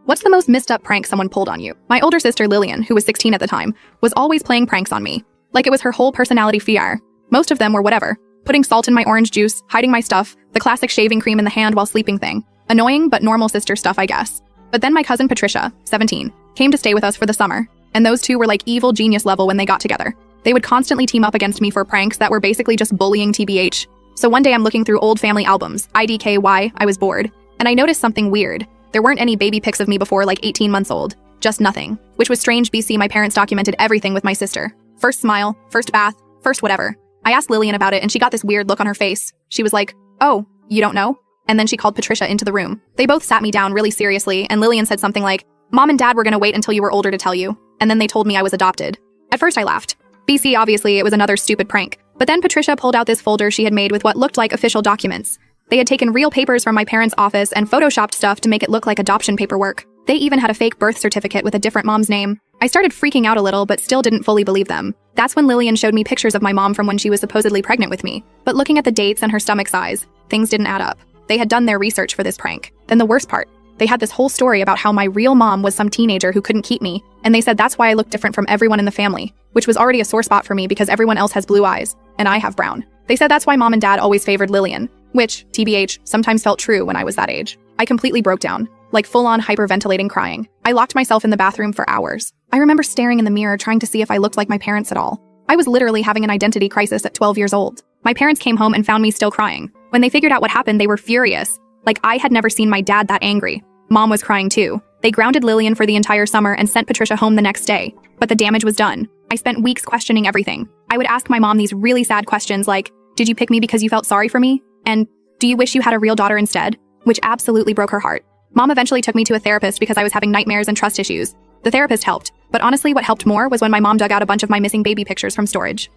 What's the most messed up prank someone pulled on you? My older sister Lillian, who was 16 at the time, was always playing pranks on me. Like it was her whole personality fiar. Most of them were whatever. Putting salt in my orange juice, hiding my stuff, the classic shaving cream in the hand while sleeping thing. Annoying, but normal sister stuff, I guess. But then my cousin Patricia, 17, came to stay with us for the summer. And those two were like evil genius level when they got together. They would constantly team up against me for pranks that were basically just bullying TBH. So one day I'm looking through old family albums, IDKY, I was bored. And I noticed something weird. There weren't any baby pics of me before like 18 months old. Just nothing. Which was strange. BC, my parents documented everything with my sister. First smile, first bath, first whatever. I asked Lillian about it and she got this weird look on her face. She was like, "Oh, you don't know?" And then she called Patricia into the room. They both sat me down really seriously and Lillian said something like, "Mom and Dad were gonna wait until you were older to tell you." And then they told me I was adopted. At first I laughed. BC, obviously it was another stupid prank. But then Patricia pulled out this folder she had made with what looked like official documents. They had taken real papers from my parents' office and photoshopped stuff to make it look like adoption paperwork. They even had a fake birth certificate with a different mom's name. I started freaking out a little, but still didn't fully believe them. That's when Lillian showed me pictures of my mom from when she was supposedly pregnant with me. But looking at the dates and her stomach size, things didn't add up. They had done their research for this prank. Then the worst part, they had this whole story about how my real mom was some teenager who couldn't keep me, and they said that's why I looked different from everyone in the family, which was already a sore spot for me because everyone else has blue eyes, and I have brown. They said that's why Mom and Dad always favored Lillian, which, TBH, sometimes felt true when I was that age. I completely broke down, like full-on hyperventilating crying. I locked myself in the bathroom for hours. I remember staring in the mirror trying to see if I looked like my parents at all. I was literally having an identity crisis at 12 years old. My parents came home and found me still crying. When they figured out what happened, they were furious. Like I had never seen my dad that angry. Mom was crying too. They grounded Lillian for the entire summer and sent Patricia home the next day. But the damage was done. I spent weeks questioning everything. I would ask my mom these really sad questions like, "Did you pick me because you felt sorry for me?" And, "Do you wish you had a real daughter instead?" Which absolutely broke her heart. Mom eventually took me to a therapist because I was having nightmares and trust issues. The therapist helped. But honestly, what helped more was when my mom dug out a bunch of my missing baby pictures from storage.